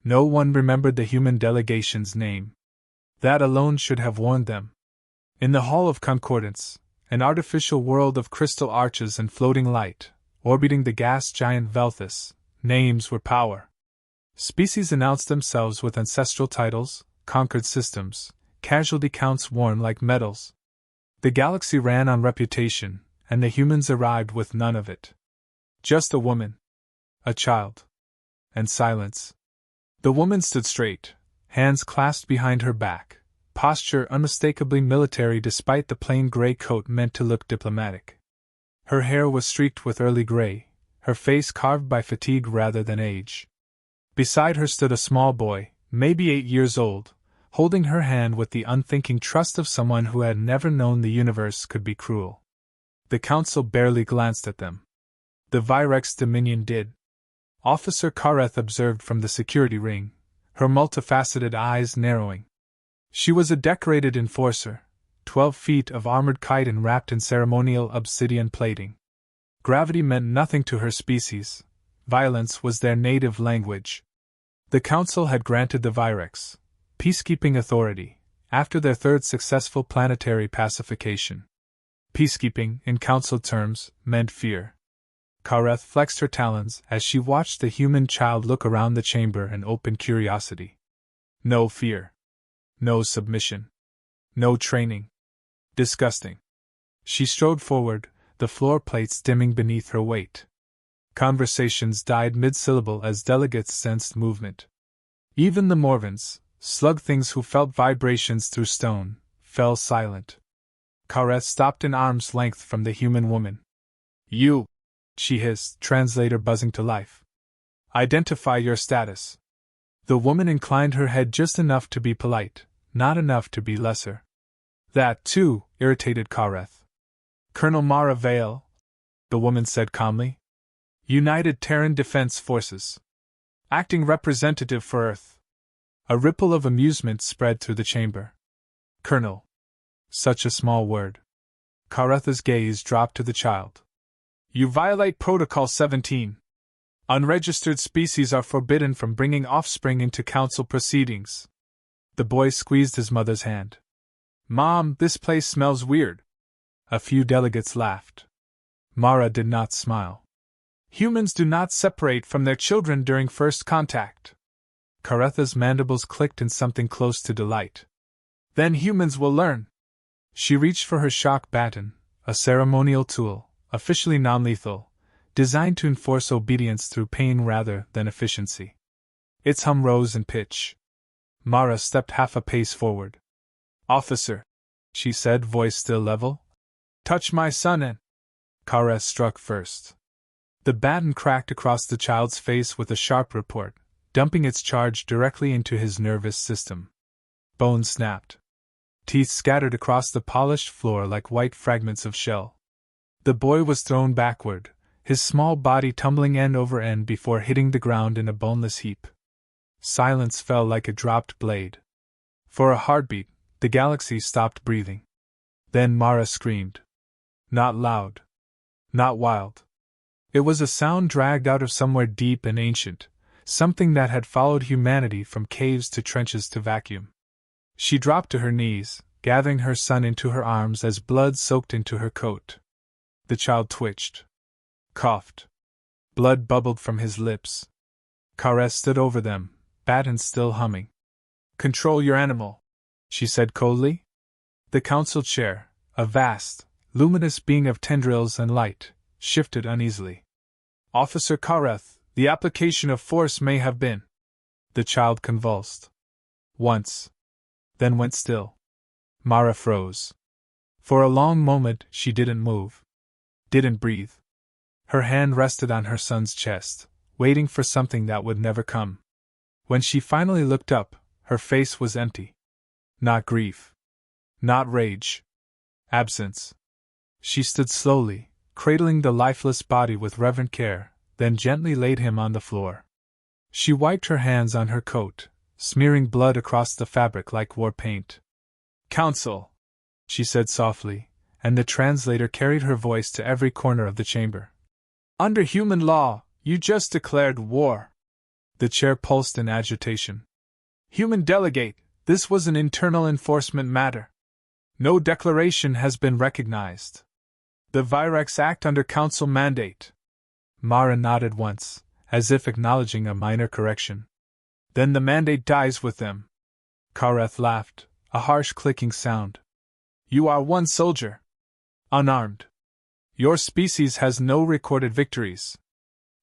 No one remembered the human delegation's name. That alone should have warned them. In the Hall of Concordance, an artificial world of crystal arches and floating light, orbiting the gas giant Velthus, names were power. Species announced themselves with ancestral titles, conquered systems, casualty counts worn like medals. The galaxy ran on reputation, and the humans arrived with none of it. Just a woman, a child, and silence. The woman stood straight, hands clasped behind her back, posture unmistakably military despite the plain gray coat meant to look diplomatic. Her hair was streaked with early gray, her face carved by fatigue rather than age. Beside her stood a small boy, maybe 8 years old, holding her hand with the unthinking trust of someone who had never known the universe could be cruel. The council barely glanced at them. The Virex Dominion did. Officer Kareth observed from the security ring, her multifaceted eyes narrowing. She was a decorated enforcer, 12 feet of armored chitin wrapped in ceremonial obsidian plating. Gravity meant nothing to her species. Violence was their native language. The Council had granted the Virex peacekeeping authority after their third successful planetary pacification. Peacekeeping, in Council terms, meant fear. Kareth flexed her talons as she watched the human child look around the chamber in open curiosity. No fear. No submission. No training. Disgusting. She strode forward, the floor plates dimming beneath her weight. Conversations died mid-syllable as delegates sensed movement. Even the Morvans, slug things who felt vibrations through stone, fell silent. Kareth stopped an arm's length from the human woman. You, she hissed, translator buzzing to life. Identify your status. The woman inclined her head just enough to be polite, not enough to be lesser. That, too, irritated Kareth. Colonel Mara Vale, the woman said calmly. United Terran Defense Forces. Acting representative for Earth. A ripple of amusement spread through the chamber. Colonel. Such a small word. Karetha's gaze dropped to the child. You violate Protocol 17. Unregistered species are forbidden from bringing offspring into council proceedings. The boy squeezed his mother's hand. Mom, this place smells weird. A few delegates laughed. Mara did not smile. Humans do not separate from their children during first contact. Karetha's mandibles clicked in something close to delight. Then humans will learn. She reached for her shock baton, a ceremonial tool, officially non-lethal, designed to enforce obedience through pain rather than efficiency. Its hum rose in pitch. Mara stepped half a pace forward. Officer, she said, voice still level. Touch my son and... Kareth struck first. The baton cracked across the child's face with a sharp report, dumping its charge directly into his nervous system. Bones snapped. Teeth scattered across the polished floor like white fragments of shell. The boy was thrown backward, his small body tumbling end over end before hitting the ground in a boneless heap. Silence fell like a dropped blade. For a heartbeat, the galaxy stopped breathing. Then Mara screamed. Not loud. Not wild. It was a sound dragged out of somewhere deep and ancient, something that had followed humanity from caves to trenches to vacuum. She dropped to her knees, gathering her son into her arms as blood soaked into her coat. The child twitched. Coughed. Blood bubbled from his lips. Kareth stood over them, baton still humming. Control your animal, she said coldly. The council chair, a vast, luminous being of tendrils and light, shifted uneasily. Officer Kareth, the application of force may have been. The child convulsed. Once. Then went still. Mara froze. For a long moment she didn't move. Didn't breathe. Her hand rested on her son's chest, waiting for something that would never come. When she finally looked up, her face was empty. Not grief. Not rage. Absence. She stood slowly, cradling the lifeless body with reverent care, then gently laid him on the floor. She wiped her hands on her coat, smearing blood across the fabric like war paint. Council, she said softly, and the translator carried her voice to every corner of the chamber. Under human law, you just declared war. The chair pulsed in agitation. Human delegate, this was an internal enforcement matter. No declaration has been recognized. The Virex act under council mandate. Mara nodded once, as if acknowledging a minor correction. Then the mandate dies with them. Kareth laughed, a harsh clicking sound. You are one soldier. Unarmed. Your species has no recorded victories.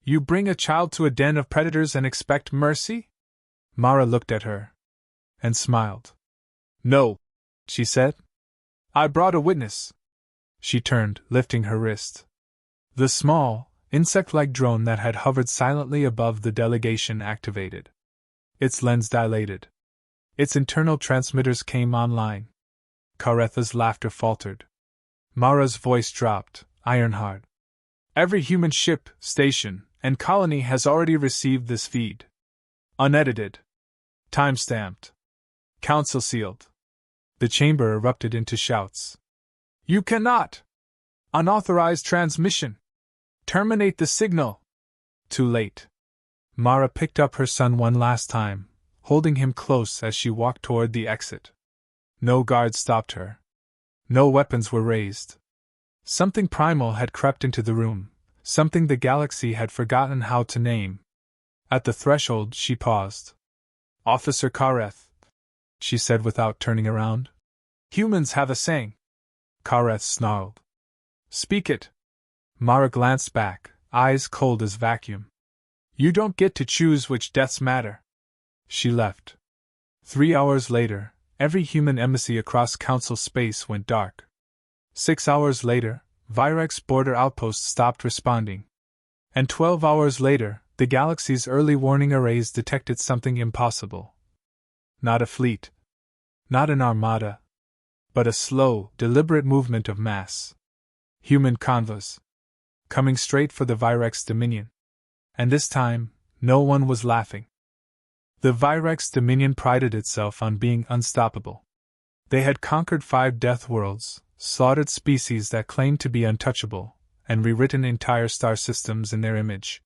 You bring a child to a den of predators and expect mercy? Mara looked at her. And smiled. No, she said. I brought a witness. She turned, lifting her wrist. The small, insect-like drone that had hovered silently above the delegation activated. Its lens dilated. Its internal transmitters came online. Karetha's laughter faltered. Mara's voice dropped, iron-hard. Every human ship, station, and colony has already received this feed. Unedited. Time-stamped. Council sealed. The chamber erupted into shouts. You cannot! Unauthorized transmission! Terminate the signal! Too late. Mara picked up her son one last time, holding him close as she walked toward the exit. No guards stopped her. No weapons were raised. Something primal had crept into the room, something the galaxy had forgotten how to name. At the threshold, she paused. Officer Kareth, she said without turning around. Humans have a saying. Kareth snarled. Speak it. Mara glanced back, eyes cold as vacuum. You don't get to choose which deaths matter. She left. 3 hours later, every human embassy across Council space went dark. 6 hours later, Virex border outposts stopped responding. And 12 hours later, the galaxy's early warning arrays detected something impossible. Not a fleet. Not an armada. But a slow, deliberate movement of mass. Human convoys. Coming straight for the Virex Dominion. And this time, no one was laughing. The Virex Dominion prided itself on being unstoppable. They had conquered 5 death worlds, slaughtered species that claimed to be untouchable, and rewritten entire star systems in their image.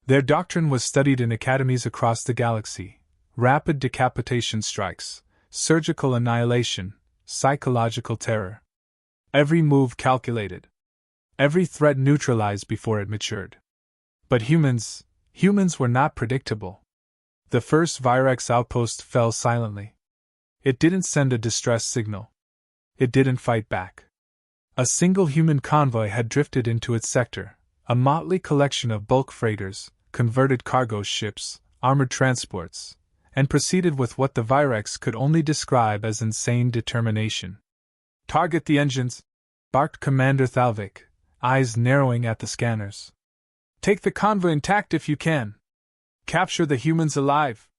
Their doctrine was studied in academies across the galaxy: rapid decapitation strikes, surgical annihilation, psychological terror. Every move calculated. Every threat neutralized before it matured. But humans were not predictable. The first Virex outpost fell silently. It didn't send a distress signal. It didn't fight back. A single human convoy had drifted into its sector, a motley collection of bulk freighters, converted cargo ships, armored transports, and proceeded with what the Virex could only describe as insane determination. Target the engines, barked Commander Thalvik, eyes narrowing at the scanners. Take the convoy intact if you can. Capture the humans alive.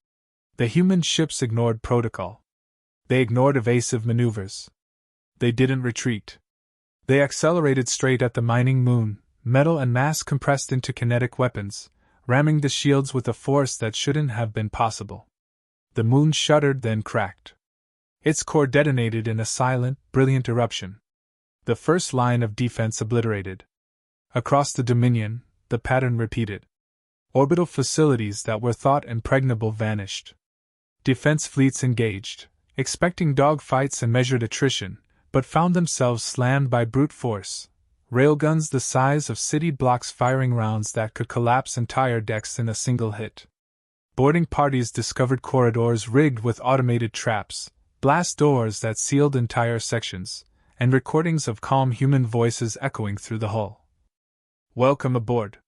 The human ships ignored protocol. They ignored evasive maneuvers. They didn't retreat. They accelerated straight at the mining moon, metal and mass compressed into kinetic weapons, ramming the shields with a force that shouldn't have been possible. The moon shuddered, then cracked. Its core detonated in a silent, brilliant eruption. The first line of defense obliterated. Across the Dominion, the pattern repeated. Orbital facilities that were thought impregnable vanished. Defense fleets engaged, expecting dogfights and measured attrition, but found themselves slammed by brute force. Railguns the size of city blocks firing rounds that could collapse entire decks in a single hit. Boarding parties discovered corridors rigged with automated traps, blast doors that sealed entire sections, and recordings of calm human voices echoing through the hull. Welcome aboard.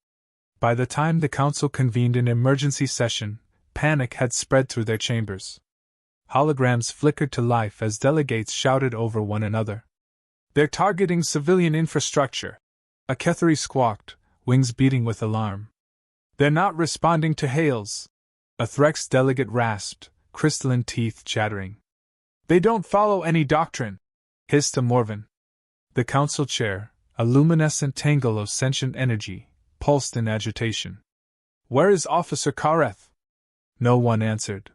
By the time the council convened an emergency session, panic had spread through their chambers. Holograms flickered to life as delegates shouted over one another. They're targeting civilian infrastructure, a Ketheri squawked, wings beating with alarm. They're not responding to hails, a Threx delegate rasped, crystalline teeth chattering. They don't follow any doctrine, hissed a Morven. The council chair, a luminescent tangle of sentient energy, pulsed in agitation. Where is Officer Kareth? No one answered.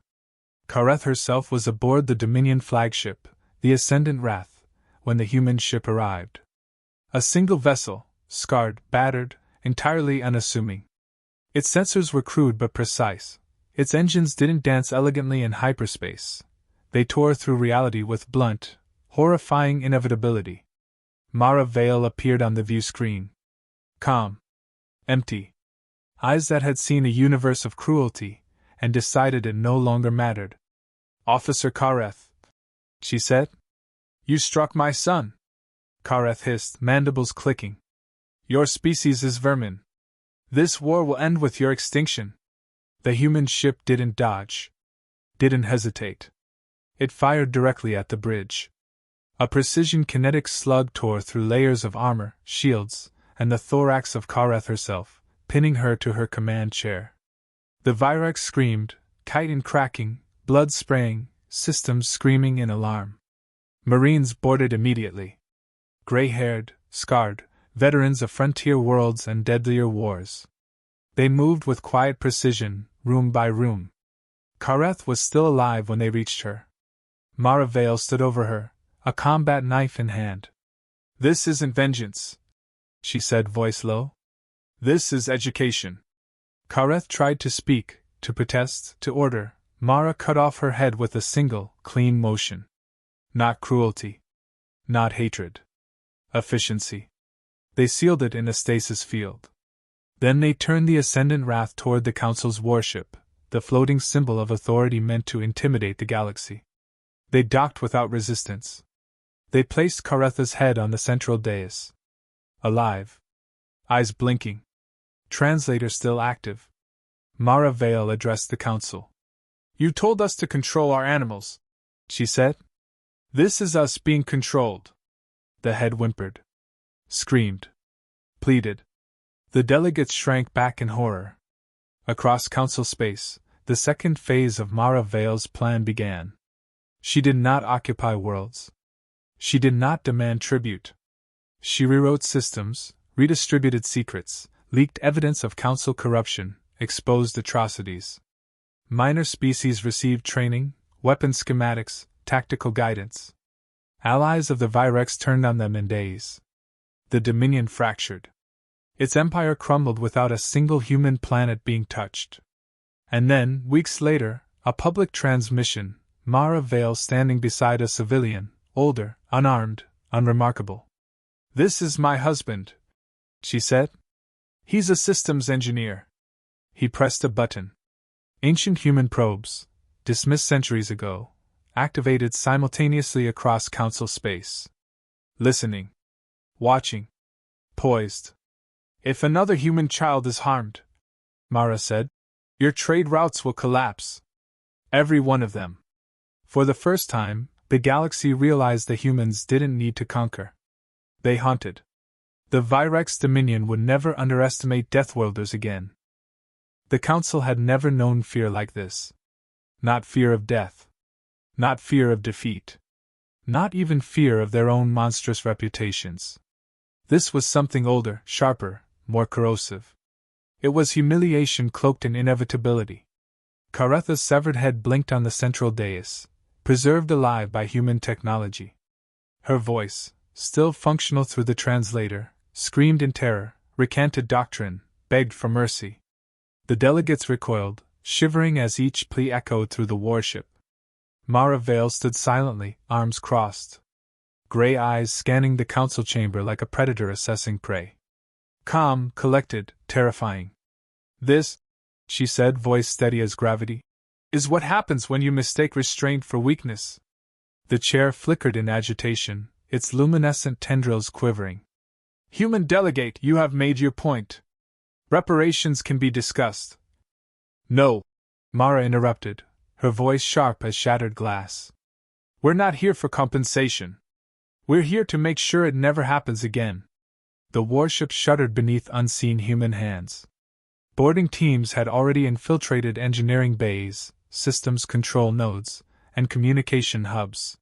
Kareth herself was aboard the Dominion flagship, the Ascendant Wrath, when the human ship arrived. A single vessel, scarred, battered, entirely unassuming. Its sensors were crude but precise, Its engines didn't dance elegantly in hyperspace. They tore through reality with blunt, horrifying inevitability. Mara Vale appeared on the view screen. Calm. Empty. Eyes that had seen a universe of cruelty, and decided it no longer mattered. "Officer Kareth," she said. "You struck my son." Kareth hissed, mandibles clicking. "Your species is vermin. This war will end with your extinction." The human ship didn't dodge. Didn't hesitate. It fired directly at the bridge. A precision kinetic slug tore through layers of armor, shields, and the thorax of Kareth herself, pinning her to her command chair. The Virex screamed, chitin cracking, blood spraying, systems screaming in alarm. Marines boarded immediately. Gray-haired, scarred, veterans of frontier worlds and deadlier wars. They moved with quiet precision, room by room. Kareth was still alive when they reached her. Mara Vale stood over her, a combat knife in hand. "This isn't vengeance," she said, voice low. "This is education." Kareth tried to speak, to protest, to order. Mara cut off her head with a single, clean motion. Not cruelty. Not hatred. Efficiency. They sealed it in a stasis field. Then they turned the Ascendant Wrath toward the Council's warship, the floating symbol of authority meant to intimidate the galaxy. They docked without resistance. They placed Karetha's head on the central dais. Alive. Eyes blinking. Translator still active. Mara Vale addressed the Council. "You told us to control our animals," she said. "This is us being controlled." The head whimpered. Screamed. Pleaded. The delegates shrank back in horror. Across Council space, the second phase of Mara Vale's plan began. She did not occupy worlds. She did not demand tribute. She rewrote systems, redistributed secrets, leaked evidence of Council corruption, exposed atrocities. Minor species received training, weapon schematics, tactical guidance. Allies of the Virex turned on them in days. The Dominion fractured. Its empire crumbled without a single human planet being touched. And then, weeks later, a public transmission, Mara Vale standing beside a civilian, older, unarmed, unremarkable. "This is my husband," she said. "He's a systems engineer." He pressed a button. Ancient human probes, dismissed centuries ago, activated simultaneously across Council space. Listening. Watching. Poised. "If another human child is harmed," Mara said, "your trade routes will collapse. Every one of them." For the first time, the galaxy realized the humans didn't need to conquer. They haunted. The Virex Dominion would never underestimate Deathworlders again. The Council had never known fear like this. Not fear of death. Not fear of defeat. Not even fear of their own monstrous reputations. This was something older, sharper, more corrosive. It was humiliation cloaked in inevitability. Karetha's severed head blinked on the central dais, preserved alive by human technology. Her voice, still functional through the translator, screamed in terror, recanted doctrine, begged for mercy. The delegates recoiled, shivering as each plea echoed through the warship. Mara Vale stood silently, arms crossed. Gray eyes scanning the council chamber like a predator assessing prey. Calm, collected, terrifying. "This," she said, voice steady as gravity, "is what happens when you mistake restraint for weakness." The chair flickered in agitation, its luminescent tendrils quivering. "Human delegate, you have made your point. Reparations can be discussed." "No," Mara interrupted, her voice sharp as shattered glass. "We're not here for compensation. We're here to make sure it never happens again." The warship shuddered beneath unseen human hands. Boarding teams had already infiltrated engineering bays, systems control nodes, and communication hubs.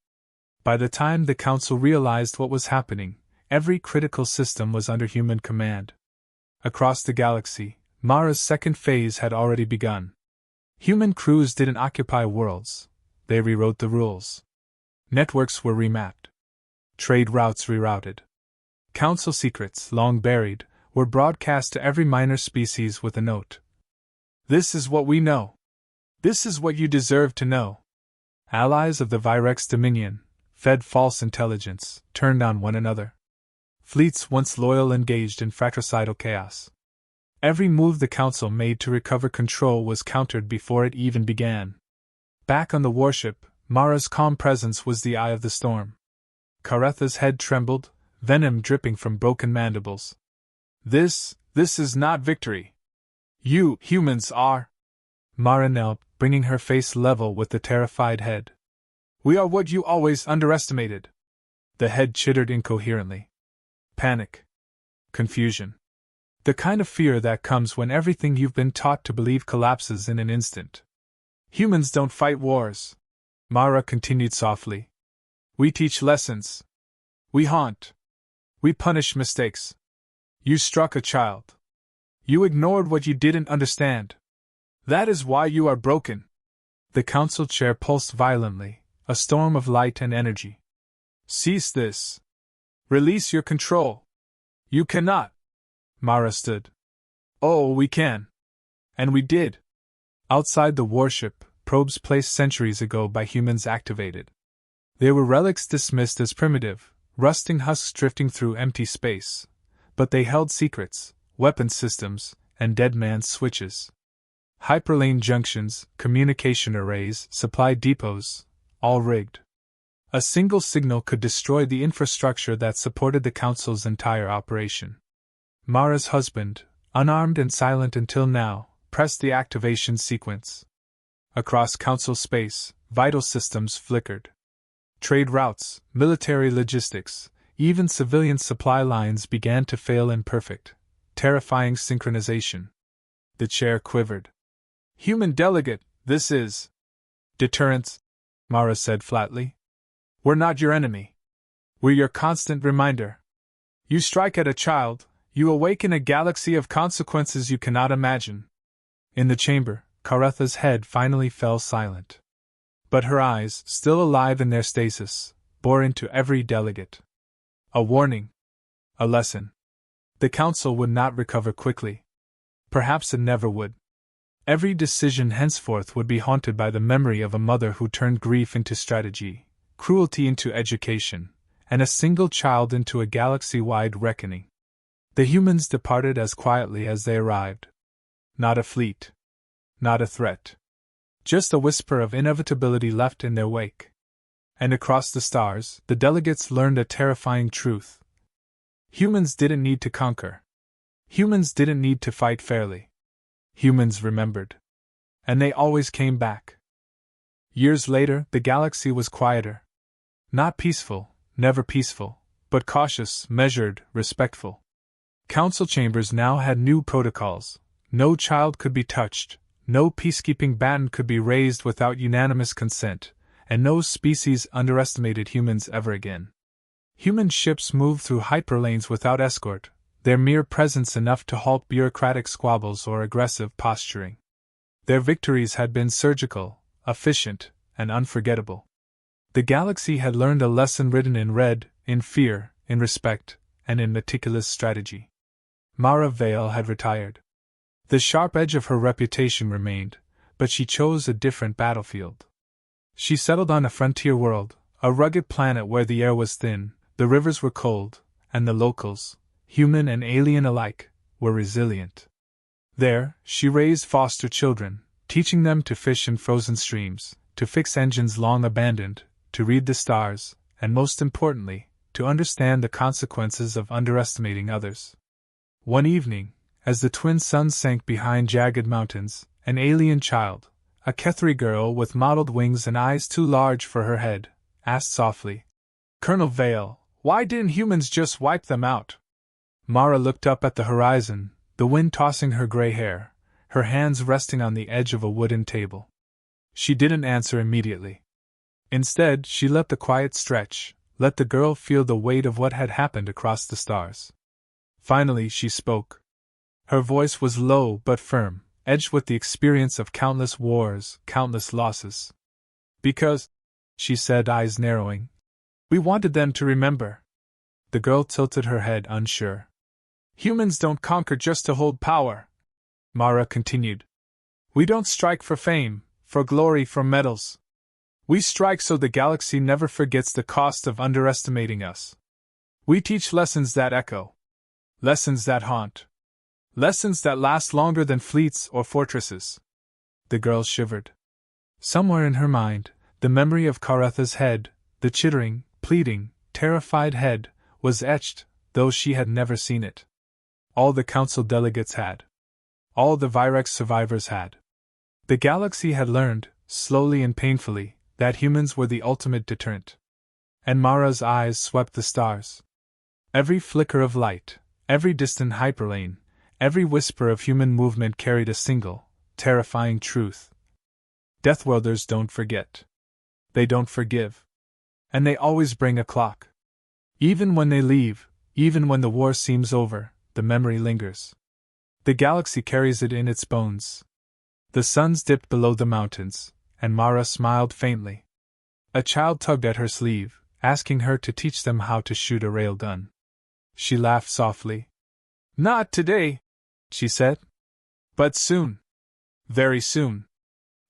By the time the Council realized what was happening, every critical system was under human command. Across the galaxy, Mara's second phase had already begun. Human crews didn't occupy worlds, they rewrote the rules. Networks were remapped. Trade routes rerouted. Council secrets, long buried, were broadcast to every minor species with a note. "This is what we know. This is what you deserve to know. Allies of the Virex Dominion, fed false intelligence, turned on one another. Fleets once loyal engaged in fratricidal chaos. Every move the Council made to recover control was countered before it even began. Back on the warship, Mara's calm presence was the eye of the storm. Karetha's head trembled, venom dripping from broken mandibles. This is not victory. You, humans, are. Mara knelt, bringing her face level with the terrified head. We are what you always underestimated. The head chittered incoherently. Panic. Confusion. The kind of fear that comes when everything you've been taught to believe collapses in an instant. Humans don't fight wars. Mara continued softly. We teach lessons. We haunt. We punish mistakes. You struck a child. You ignored what you didn't understand. That is why you are broken. The council chair pulsed violently, a storm of light and energy. Cease this. Release your control. You cannot. Mara stood. Oh, we can. And we did. Outside the warship, probes placed centuries ago by humans activated. They were relics dismissed as primitive, rusting husks drifting through empty space. But they held secrets, weapon systems, and dead man's switches. Hyperlane junctions, communication arrays, supply depots, all rigged. A single signal could destroy the infrastructure that supported the Council's entire operation. Mara's husband, unarmed and silent until now, pressed the activation sequence. Across Council space, vital systems flickered. Trade routes, military logistics, even civilian supply lines began to fail in perfect, terrifying synchronization. The chair quivered. Human delegate, this is deterrence, Mara said flatly. We're not your enemy. We're your constant reminder. You strike at a child, you awaken a galaxy of consequences you cannot imagine. In the chamber, Karetha's head finally fell silent. But her eyes, still alive in their stasis, bore into every delegate. A warning. A lesson. The Council would not recover quickly. Perhaps it never would. Every decision henceforth would be haunted by the memory of a mother who turned grief into strategy, cruelty into education, and a single child into a galaxy-wide reckoning. The humans departed as quietly as they arrived. Not a fleet. Not a threat. Just a whisper of inevitability left in their wake. And across the stars, the delegates learned a terrifying truth. Humans didn't need to conquer. Humans didn't need to fight fairly. Humans remembered. And they always came back. Years later, the galaxy was quieter. Not peaceful, never peaceful, but cautious, measured, respectful. Council chambers now had new protocols. No child could be touched, no peacekeeping baton could be raised without unanimous consent, and no species underestimated humans ever again. Human ships moved through hyperlanes without escort, their mere presence enough to halt bureaucratic squabbles or aggressive posturing. Their victories had been surgical, efficient, and unforgettable. The galaxy had learned a lesson written in red, in fear, in respect, and in meticulous strategy. Mara Vale had retired. The sharp edge of her reputation remained, but she chose a different battlefield. She settled on a frontier world, a rugged planet where the air was thin, the rivers were cold, and the locals, human and alien alike, were resilient. There, she raised foster children, teaching them to fish in frozen streams, to fix engines long abandoned, to read the stars, and most importantly, to understand the consequences of underestimating others. One evening, as the twin suns sank behind jagged mountains, an alien child, a Kethri girl with mottled wings and eyes too large for her head, asked softly, "Colonel Vale, why didn't humans just wipe them out?" Mara looked up at the horizon, the wind tossing her gray hair, her hands resting on the edge of a wooden table. She didn't answer immediately. Instead, she let the quiet stretch, let the girl feel the weight of what had happened across the stars. Finally, she spoke. Her voice was low but firm, edged with the experience of countless wars, countless losses. "Because," she said, eyes narrowing, "we wanted them to remember." The girl tilted her head, unsure. "Humans don't conquer just to hold power," Mara continued. "We don't strike for fame, for glory, for medals. We strike so the galaxy never forgets the cost of underestimating us. We teach lessons that echo. Lessons that haunt. Lessons that last longer than fleets or fortresses. The girl shivered. Somewhere in her mind, the memory of Karetha's head, the chittering, pleading, terrified head, was etched, though she had never seen it. All the council delegates had. All the Virex survivors had. The galaxy had learned, slowly and painfully, that humans were the ultimate deterrent. And Mara's eyes swept the stars. Every flicker of light, every distant hyperlane, every whisper of human movement carried a single, terrifying truth. Deathworlders don't forget. They don't forgive. And they always bring a clock. Even when they leave, even when the war seems over, the memory lingers. The galaxy carries it in its bones. The suns dipped below the mountains, and Mara smiled faintly. A child tugged at her sleeve, asking her to teach them how to shoot a railgun. She laughed softly. "Not today," she said. "But soon. Very soon.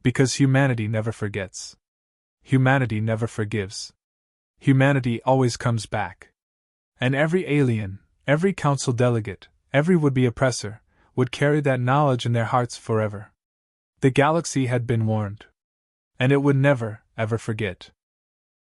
Because humanity never forgets. Humanity never forgives. Humanity always comes back. And every alien, every council delegate, every would-be oppressor, would carry that knowledge in their hearts forever. The galaxy had been warned. And it would never, ever forget.